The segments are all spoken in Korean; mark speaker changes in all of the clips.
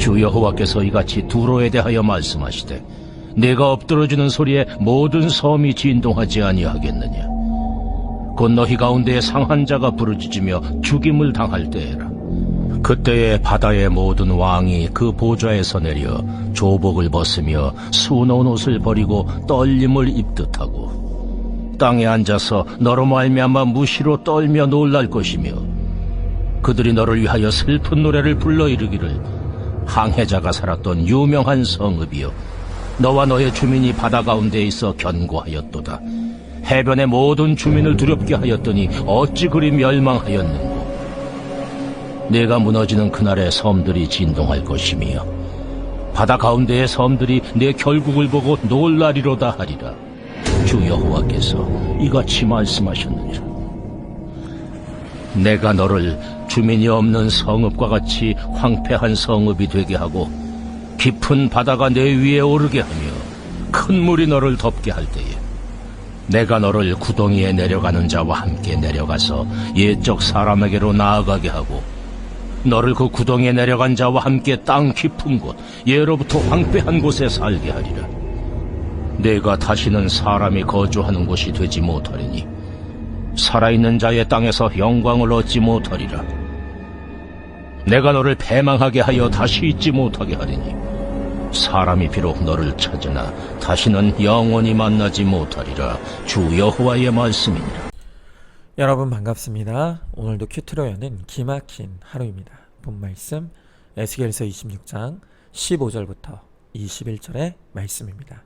Speaker 1: 주 여호와께서 이같이 두로에 대하여 말씀하시되 내가 엎드러지는 소리에 모든 섬이 진동하지 아니하겠느냐. 곧 너희 가운데에 상한 자가 부르짖으며 죽임을 당할 때에라. 그때에 바다의 모든 왕이 그 보좌에서 내려 조복을 벗으며 수놓은 옷을 버리고 떨림을 입듯하고 땅에 앉아서 너로 말미암아 무시로 떨며 놀랄 것이며 그들이 너를 위하여 슬픈 노래를 불러 이르기를 항해자가 살았던 유명한 성읍이여 너와 너의 주민이 바다 가운데 있어 견고하였도다. 해변의 모든 주민을 두렵게 하였더니 어찌 그리 멸망하였는고. 내가 무너지는 그날에 섬들이 진동할 것이며 바다 가운데의 섬들이 내 결국을 보고 놀라리로다 하리라. 주 여호와께서 이같이 말씀하셨느니라. 내가 너를 주민이 없는 성읍과 같이 황폐한 성읍이 되게 하고 깊은 바다가 내 위에 오르게 하며 큰 물이 너를 덮게 할 때에 내가 너를 구덩이에 내려가는 자와 함께 내려가서 옛적 사람에게로 나아가게 하고 너를 그 구덩이에 내려간 자와 함께 땅 깊은 곳 예로부터 황폐한 곳에 살게 하리라. 내가 다시는 사람이 거주하는 곳이 되지 못하리니 살아있는 자의 땅에서 영광을 얻지 못하리라. 내가 너를 패망하게 하여 다시 잊지 못하게 하리니 사람이 비록 너를 찾으나 다시는 영원히 만나지 못하리라. 주 여호와의 말씀이니라.
Speaker 2: 여러분 반갑습니다. 오늘도 큐트로여는 기막힌 하루입니다. 본 말씀 에스겔서 26장 15절부터 21절의 말씀입니다.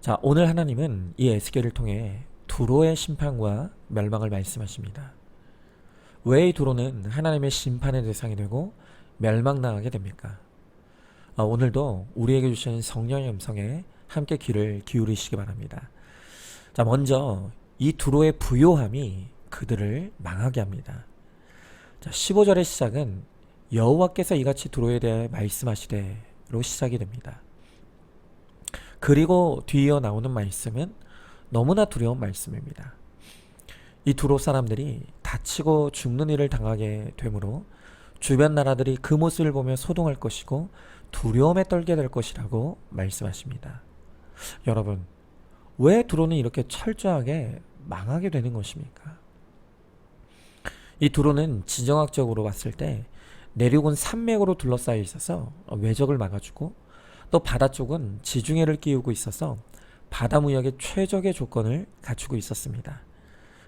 Speaker 2: 자, 오늘 하나님은 이 에스겔을 통해 두로의 심판과 멸망을 말씀하십니다. 왜 이 두로는 하나님의 심판의 대상이 되고 멸망당하게 됩니까? 오늘도 우리에게 주신 성령의 음성에 함께 귀를 기울이시기 바랍니다. 자, 먼저 이 두로의 부요함이 그들을 망하게 합니다. 자, 15절의 시작은 여호와께서 이같이 두로에 대해 말씀하시되로 시작이 됩니다. 그리고 뒤이어 나오는 말씀은 너무나 두려운 말씀입니다. 이 두로 사람들이 다치고 죽는 일을 당하게 되므로 주변 나라들이 그 모습을 보며 소동할 것이고 두려움에 떨게 될 것이라고 말씀하십니다. 여러분, 왜 두로는 이렇게 철저하게 망하게 되는 것입니까? 이 두로는 지정학적으로 봤을 때 내륙은 산맥으로 둘러싸여 있어서 외적을 막아주고 또 바다 쪽은 지중해를 끼우고 있어서 바다 무역의 최적의 조건을 갖추고 있었습니다.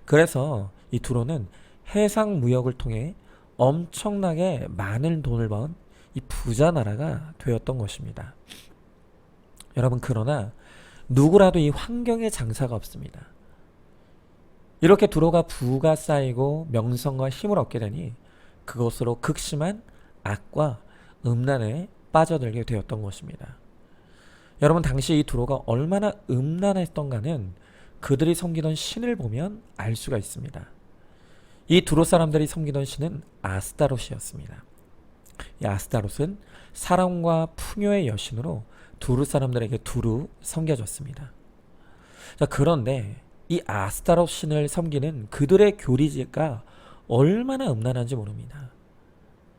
Speaker 2: 그래서 이 두로는 해상 무역을 통해 엄청나게 많은 돈을 번 이 부자 나라가 되었던 것입니다. 여러분, 그러나 누구라도 이 환경에 장사가 없습니다. 이렇게 두로가 부가 쌓이고 명성과 힘을 얻게 되니 그것으로 극심한 악과 음란에 빠져들게 되었던 것입니다. 여러분, 당시 이 두로가 얼마나 음란했던가는 그들이 섬기던 신을 보면 알 수가 있습니다. 이 두로 사람들이 섬기던 신은 아스타롯이었습니다. 이 아스타롯은 사랑과 풍요의 여신으로 두루 사람들에게 두루 섬겨졌습니다. 자, 그런데 이 아스타롯 신을 섬기는 그들의 교리가 얼마나 음란한지 모릅니다.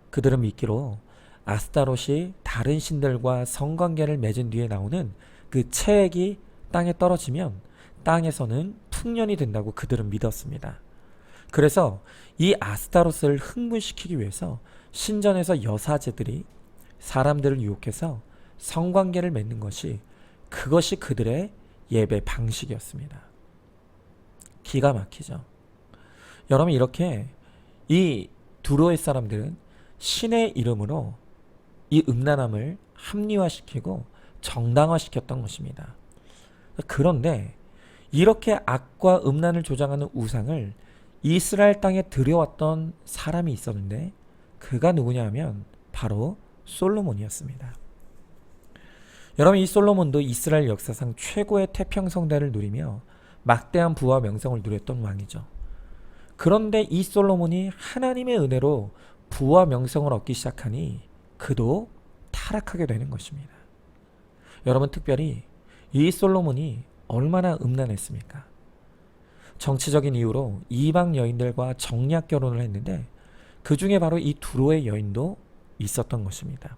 Speaker 2: 그들은 믿기로 아스타롯이 다른 신들과 성관계를 맺은 뒤에 나오는 그 체액이 땅에 떨어지면 땅에서는 풍년이 된다고 그들은 믿었습니다. 그래서 이 아스타롯을 흥분시키기 위해서 신전에서 여사제들이 사람들을 유혹해서 성관계를 맺는 그것이 그들의 예배 방식이었습니다. 기가 막히죠. 여러분, 이렇게 이 두로의 사람들은 신의 이름으로 이 음란함을 합리화시키고 정당화시켰던 것입니다. 그런데 이렇게 악과 음란을 조장하는 우상을 이스라엘 땅에 들여왔던 사람이 있었는데 그가 누구냐 하면 바로 솔로몬이었습니다. 여러분, 이 솔로몬도 이스라엘 역사상 최고의 태평성대를 누리며 막대한 부와 명성을 누렸던 왕이죠. 그런데 이 솔로몬이 하나님의 은혜로 부와 명성을 얻기 시작하니 그도 타락하게 되는 것입니다. 여러분, 특별히 이 솔로몬이 얼마나 음란했습니까? 정치적인 이유로 이방 여인들과 정략 결혼을 했는데 그 중에 바로 이 두로의 여인도 있었던 것입니다.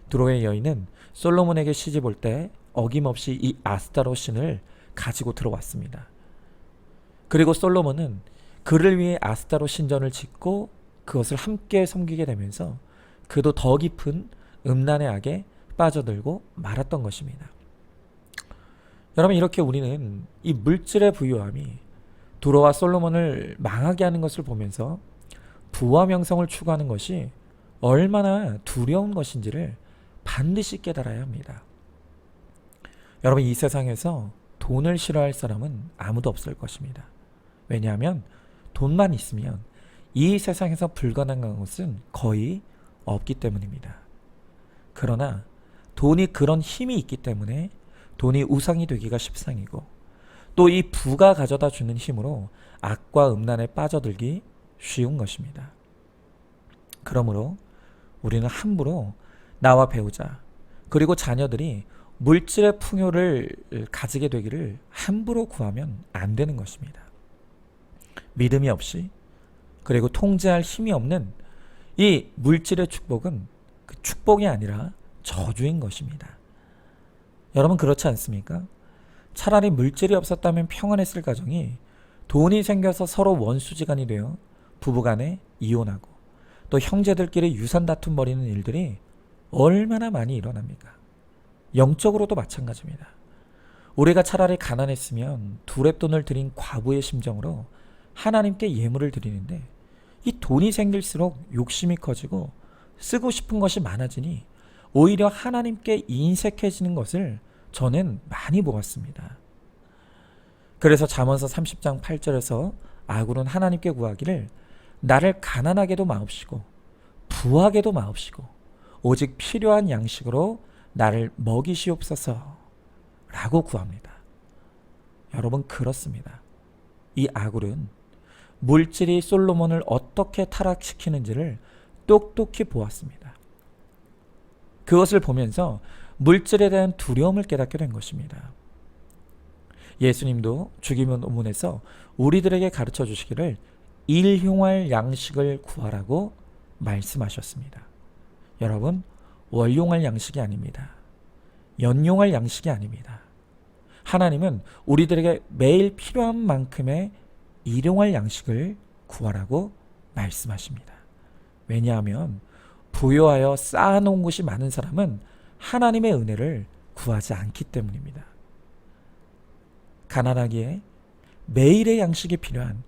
Speaker 2: 두로의 여인은 솔로몬에게 시집 올 때 어김없이 이 아스타로 신을 가지고 들어왔습니다. 그리고 솔로몬은 그를 위해 아스타로 신전을 짓고 그것을 함께 섬기게 되면서 그도 더 깊은 음란의 악에 빠져들고 말았던 것입니다. 여러분, 이렇게 우리는 이 물질의 부유함이 두로와 솔로몬을 망하게 하는 것을 보면서 부와 명성을 추구하는 것이 얼마나 두려운 것인지를 반드시 깨달아야 합니다. 여러분, 이 세상에서 돈을 싫어할 사람은 아무도 없을 것입니다. 왜냐하면 돈만 있으면 이 세상에서 불가능한 것은 거의 없기 때문입니다. 그러나 돈이 그런 힘이 있기 때문에 돈이 우상이 되기가 십상이고, 또 이 부가 가져다 주는 힘으로 악과 음란에 빠져들기 쉬운 것입니다. 그러므로 우리는 함부로 나와 배우자 그리고 자녀들이 물질의 풍요를 가지게 되기를 함부로 구하면 안 되는 것입니다. 믿음이 없이, 그리고 통제할 힘이 없는 이 물질의 축복은 그 축복이 아니라 저주인 것입니다. 여러분, 그렇지 않습니까? 차라리 물질이 없었다면 평안했을 가정이 돈이 생겨서 서로 원수지간이 되어 부부간에 이혼하고 또 형제들끼리 유산 다툼 벌이는 일들이 얼마나 많이 일어납니까? 영적으로도 마찬가지입니다. 우리가 차라리 가난했으면 두랩돈을 들인 과부의 심정으로 하나님께 예물을 드리는데, 이 돈이 생길수록 욕심이 커지고 쓰고 싶은 것이 많아지니 오히려 하나님께 인색해지는 것을 저는 많이 보았습니다. 그래서 잠언서 30장 8절에서 아굴은 하나님께 구하기를 나를 가난하게도 마옵시고 부하게도 마옵시고 오직 필요한 양식으로 나를 먹이시옵소서 라고 구합니다. 여러분, 그렇습니다. 이 아굴은 물질이 솔로몬을 어떻게 타락시키는지를 똑똑히 보았습니다. 그것을 보면서 물질에 대한 두려움을 깨닫게 된 것입니다. 예수님도 주기문에서 우리들에게 가르쳐 주시기를 일용할 양식을 구하라고 말씀하셨습니다. 여러분, 월용할 양식이 아닙니다. 연용할 양식이 아닙니다. 하나님은 우리들에게 매일 필요한 만큼의 일용할 양식을 구하라고 말씀하십니다. 왜냐하면 부유하여 쌓아놓은 것이 많은 사람은 하나님의 은혜를 구하지 않기 때문입니다. 가난하기에 매일의 양식이 필요한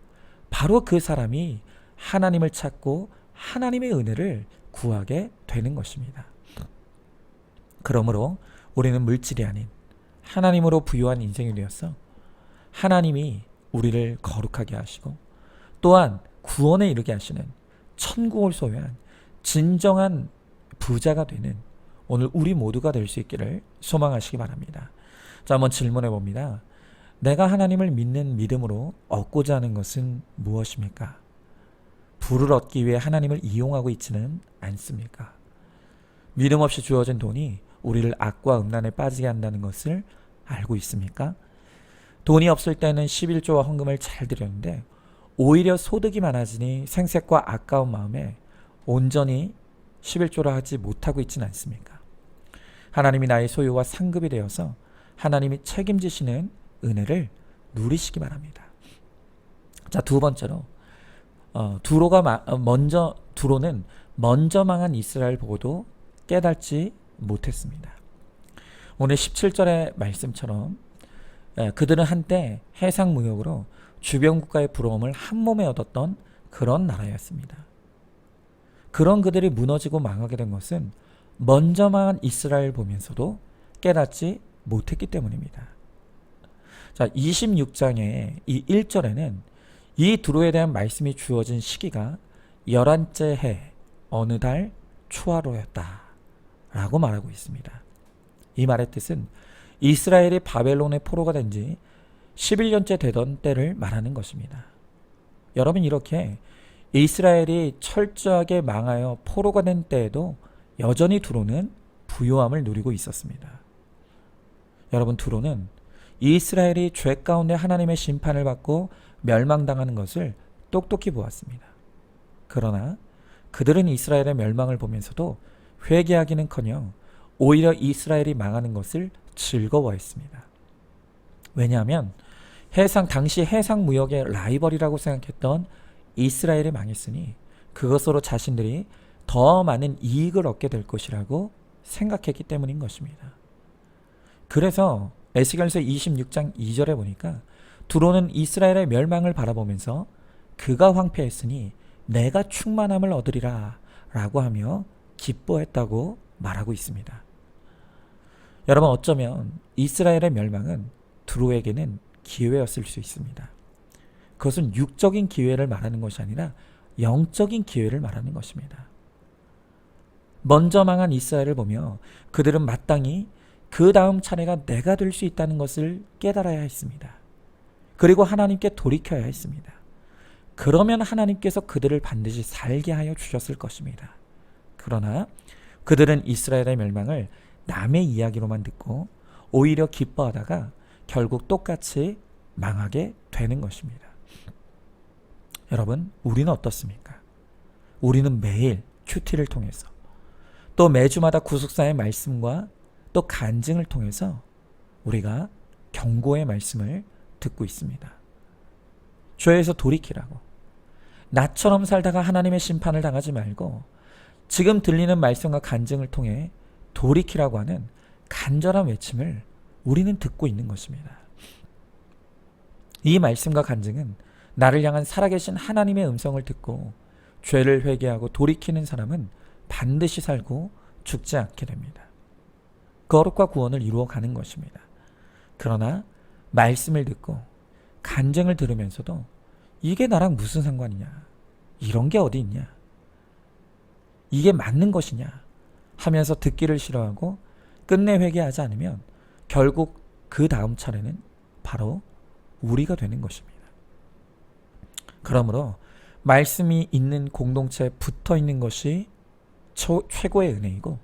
Speaker 2: 바로 그 사람이 하나님을 찾고 하나님의 은혜를 구하게 되는 것입니다. 그러므로 우리는 물질이 아닌 하나님으로 부유한 인생이 되어서 하나님이 우리를 거룩하게 하시고 또한 구원에 이르게 하시는 천국을 소유한 진정한 부자가 되는 오늘 우리 모두가 될 수 있기를 소망하시기 바랍니다. 자, 한번 질문해 봅니다. 내가 하나님을 믿는 믿음으로 얻고자 하는 것은 무엇입니까? 부를 얻기 위해 하나님을 이용하고 있지는 않습니까? 믿음 없이 주어진 돈이 우리를 악과 음란에 빠지게 한다는 것을 알고 있습니까? 돈이 없을 때는 11조와 헌금을 잘 드렸는데 오히려 소득이 많아지니 생색과 아까운 마음에 온전히 11조를 하지 못하고 있지는 않습니까? 하나님이 나의 소유와 상급이 되어서 하나님이 책임지시는 은혜를 누리시기 바랍니다. 자, 두 번째로 두로는 먼저 망한 이스라엘 보고도 깨닫지 못했습니다. 오늘 17절의 말씀처럼 그들은 한때 해상무역으로 주변 국가의 부러움을 한몸에 얻었던 그런 나라였습니다. 그런 그들이 무너지고 망하게 된 것은 먼저 망한 이스라엘 보면서도 깨닫지 못했기 때문입니다. 자, 26장의 이 1절에는 이 두로에 대한 말씀이 주어진 시기가 11째 해 어느 달 초하루였다 라고 말하고 있습니다. 이 말의 뜻은 이스라엘이 바벨론의 포로가 된 지 11년째 되던 때를 말하는 것입니다. 여러분, 이렇게 이스라엘이 철저하게 망하여 포로가 된 때에도 여전히 두로는 부요함을 누리고 있었습니다. 여러분, 두로는 이스라엘이 죄 가운데 하나님의 심판을 받고 멸망당하는 것을 똑똑히 보았습니다. 그러나 그들은 이스라엘의 멸망을 보면서도 회개하기는커녕 오히려 이스라엘이 망하는 것을 즐거워했습니다. 왜냐하면 당시 해상 무역의 라이벌이라고 생각했던 이스라엘이 망했으니 그것으로 자신들이 더 많은 이익을 얻게 될 것이라고 생각했기 때문인 것입니다. 그래서 에스겔서 26장 2절에 보니까 두로는 이스라엘의 멸망을 바라보면서 그가 황폐했으니 내가 충만함을 얻으리라 라고 하며 기뻐했다고 말하고 있습니다. 여러분, 어쩌면 이스라엘의 멸망은 두로에게는 기회였을 수 있습니다. 그것은 육적인 기회를 말하는 것이 아니라 영적인 기회를 말하는 것입니다. 먼저 망한 이스라엘을 보며 그들은 마땅히 그 다음 차례가 내가 될 수 있다는 것을 깨달아야 했습니다. 그리고 하나님께 돌이켜야 했습니다. 그러면 하나님께서 그들을 반드시 살게 하여 주셨을 것입니다. 그러나 그들은 이스라엘의 멸망을 남의 이야기로만 듣고 오히려 기뻐하다가 결국 똑같이 망하게 되는 것입니다. 여러분, 우리는 어떻습니까? 우리는 매일 큐티를 통해서 또 매주마다 구속사의 말씀과 또 간증을 통해서 우리가 경고의 말씀을 듣고 있습니다. 죄에서 돌이키라고, 나처럼 살다가 하나님의 심판을 당하지 말고 지금 들리는 말씀과 간증을 통해 돌이키라고 하는 간절한 외침을 우리는 듣고 있는 것입니다. 이 말씀과 간증은 나를 향한 살아계신 하나님의 음성을 듣고 죄를 회개하고 돌이키는 사람은 반드시 살고 죽지 않게 됩니다. 거룩과 구원을 이루어가는 것입니다. 그러나 말씀을 듣고 간증을 들으면서도 이게 나랑 무슨 상관이냐, 이런 게 어디 있냐, 이게 맞는 것이냐 하면서 듣기를 싫어하고 끝내 회개하지 않으면 결국 그 다음 차례는 바로 우리가 되는 것입니다. 그러므로 말씀이 있는 공동체에 붙어 있는 것이 최고의 은혜이고,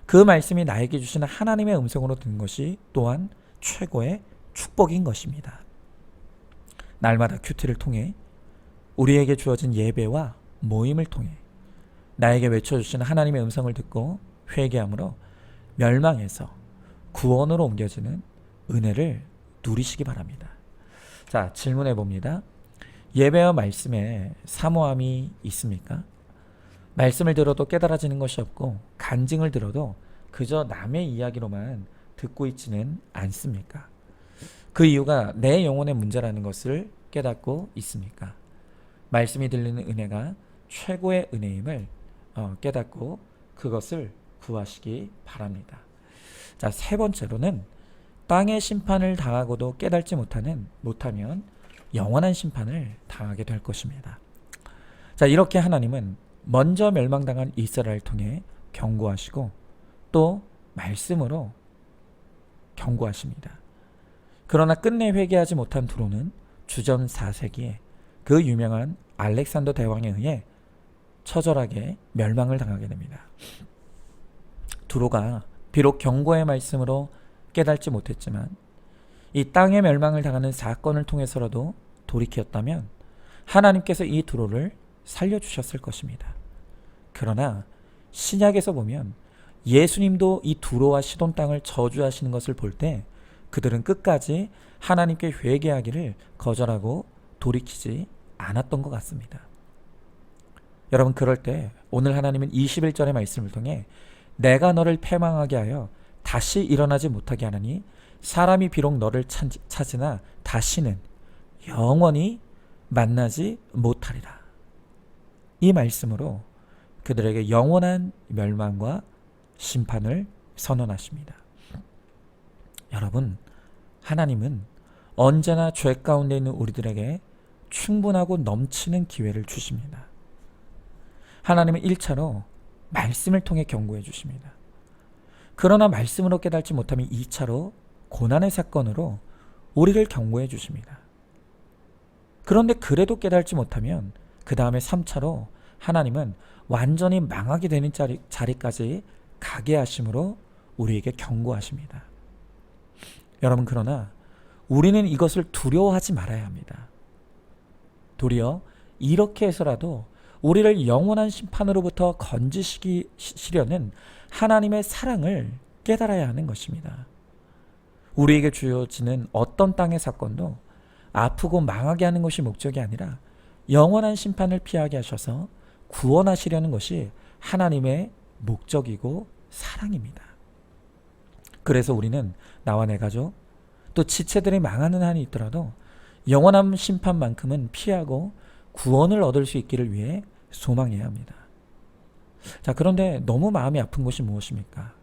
Speaker 2: 그 말씀이 나에게 주시는 하나님의 음성으로 듣는 것이 또한 최고의 축복인 것입니다. 날마다 큐티를 통해 우리에게 주어진 예배와 모임을 통해 나에게 외쳐주시는 하나님의 음성을 듣고 회개함으로 멸망에서 구원으로 옮겨지는 은혜를 누리시기 바랍니다. 자, 질문해 봅니다. 예배와 말씀에 사모함이 있습니까? 말씀을 들어도 깨달아지는 것이 없고 간증을 들어도 그저 남의 이야기로만 듣고 있지는 않습니까? 그 이유가 내 영혼의 문제라는 것을 깨닫고 있습니까? 말씀이 들리는 은혜가 최고의 은혜임을 깨닫고 그것을 구하시기 바랍니다. 자, 세 번째로는 땅의 심판을 당하고도 깨닫지 못하면 영원한 심판을 당하게 될 것입니다. 자, 이렇게 하나님은 먼저 멸망당한 이스라엘을 통해 경고하시고 또 말씀으로 경고하십니다. 그러나 끝내 회개하지 못한 두로는 주전 4세기에 그 유명한 알렉산더 대왕에 의해 처절하게 멸망을 당하게 됩니다. 두로가 비록 경고의 말씀으로 깨닫지 못했지만 이 땅의 멸망을 당하는 사건을 통해서라도 돌이켰다면 하나님께서 이 두로를 살려주셨을 것입니다. 그러나 신약에서 보면 예수님도 이 두로와 시돈 땅을 저주하시는 것을 볼 때 그들은 끝까지 하나님께 회개하기를 거절하고 돌이키지 않았던 것 같습니다. 여러분, 그럴 때 오늘 하나님은 21절의 말씀을 통해 내가 너를 패망하게 하여 다시 일어나지 못하게 하나니 사람이 비록 너를 찾으나 다시는 영원히 만나지 못하리라. 이 말씀으로 그들에게 영원한 멸망과 심판을 선언하십니다. 여러분, 하나님은 언제나 죄 가운데 있는 우리들에게 충분하고 넘치는 기회를 주십니다. 하나님은 1차로 말씀을 통해 경고해 주십니다. 그러나 말씀으로 깨닫지 못하면 2차로 고난의 사건으로 우리를 경고해 주십니다. 그런데 그래도 깨닫지 못하면 그 다음에 3차로 하나님은 완전히 망하게 되는 자리까지 가게 하심으로 우리에게 경고하십니다. 여러분, 그러나 우리는 이것을 두려워하지 말아야 합니다. 도리어 이렇게 해서라도 우리를 영원한 심판으로부터 건지시려는 하나님의 사랑을 깨달아야 하는 것입니다. 우리에게 주어지는 어떤 땅의 사건도 아프고 망하게 하는 것이 목적이 아니라 영원한 심판을 피하게 하셔서 구원하시려는 것이 하나님의 목적이고 사랑입니다. 그래서 우리는 나와 내 가족 또 지체들이 망하는 한이 있더라도 영원한 심판만큼은 피하고 구원을 얻을 수 있기를 위해 소망해야 합니다. 자, 그런데 너무 마음이 아픈 것이 무엇입니까?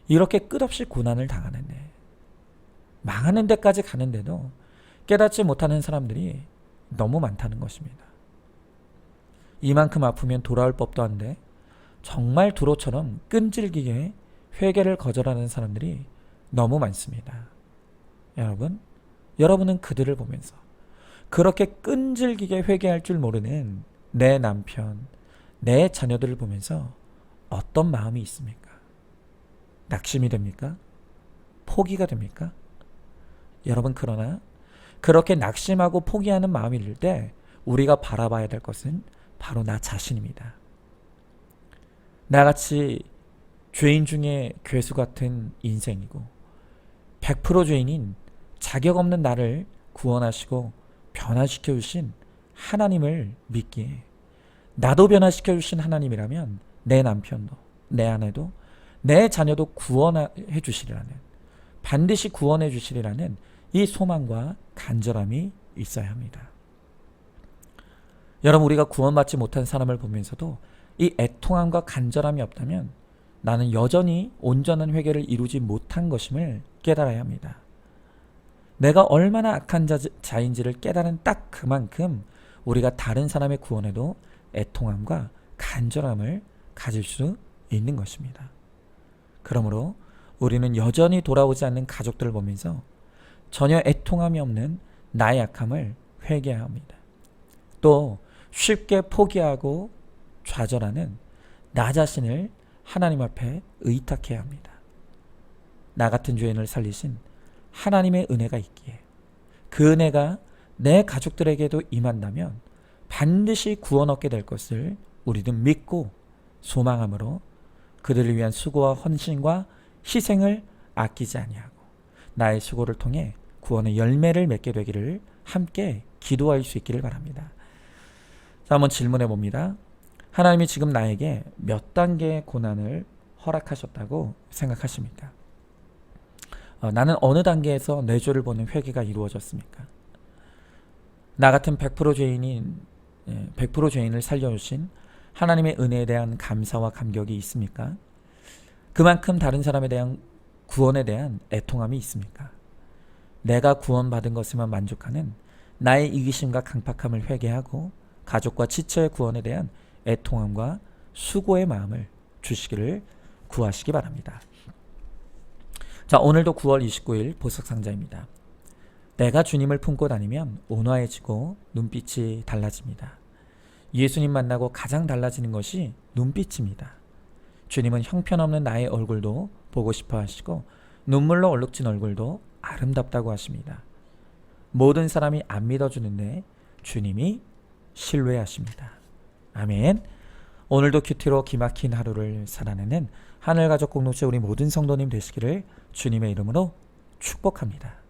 Speaker 2: 이렇게 끝없이 고난을 당하는데, 망하는 데까지 가는데도 깨닫지 못하는 사람들이 너무 많다는 것입니다. 이만큼 아프면 돌아올 법도 한데 정말 두로처럼 끈질기게 회개를 거절하는 사람들이 너무 많습니다. 여러분은 그들을 보면서 그렇게 끈질기게 회개할 줄 모르는 내 남편, 내 자녀들을 보면서 어떤 마음이 있습니까? 낙심이 됩니까? 포기가 됩니까? 여러분, 그러나 그렇게 낙심하고 포기하는 마음이 들 때 우리가 바라봐야 될 것은 바로 나 자신입니다. 나같이 죄인 중에 괴수 같은 인생이고 100% 죄인인 자격 없는 나를 구원하시고 변화시켜 주신 하나님을 믿기에, 나도 변화시켜 주신 하나님이라면 내 남편도 내 아내도 내 자녀도 구원해 주시리라는, 반드시 구원해 주시리라는 이 소망과 간절함이 있어야 합니다. 여러분, 우리가 구원받지 못한 사람을 보면서도 이 애통함과 간절함이 없다면 나는 여전히 온전한 회개를 이루지 못한 것임을 깨달아야 합니다. 내가 얼마나 악한 자인지를 깨달은 딱 그만큼 우리가 다른 사람의 구원에도 애통함과 간절함을 가질 수 있는 것입니다. 그러므로 우리는 여전히 돌아오지 않는 가족들을 보면서 전혀 애통함이 없는 나의 약함을 회개해야 합니다. 또 쉽게 포기하고 좌절하는 나 자신을 하나님 앞에 의탁해야 합니다. 나 같은 죄인을 살리신 하나님의 은혜가 있기에 그 은혜가 내 가족들에게도 임한다면 반드시 구원 얻게 될 것을 우리는 믿고 소망함으로 그들을 위한 수고와 헌신과 희생을 아끼지 아니하고 나의 수고를 통해 구원의 열매를 맺게 되기를 함께 기도할 수 있기를 바랍니다. 자, 한번 질문해 봅니다. 하나님이 지금 나에게 몇 단계의 고난을 허락하셨다고 생각하십니까? 나는 어느 단계에서 내 죄를 보는 회개가 이루어졌습니까? 나 같은 100% 죄인인 100% 죄인을 살려주신 하나님의 은혜에 대한 감사와 감격이 있습니까? 그만큼 다른 사람에 대한 구원에 대한 애통함이 있습니까? 내가 구원받은 것에만 만족하는 나의 이기심과 강팍함을 회개하고 가족과 지체의 구원에 대한 애통함과 수고의 마음을 주시기를 구하시기 바랍니다. 자, 오늘도 9월 29일 보석상자입니다. 내가 주님을 품고 다니면 온화해지고 눈빛이 달라집니다. 예수님 만나고 가장 달라지는 것이 눈빛입니다. 주님은 형편없는 나의 얼굴도 보고 싶어 하시고 눈물로 얼룩진 얼굴도 아름답다고 하십니다. 모든 사람이 안 믿어주는데 주님이 신뢰하십니다. 아멘. 오늘도 큐티로 기막힌 하루를 살아내는 하늘가족 공동체 우리 모든 성도님 되시기를 주님의 이름으로 축복합니다.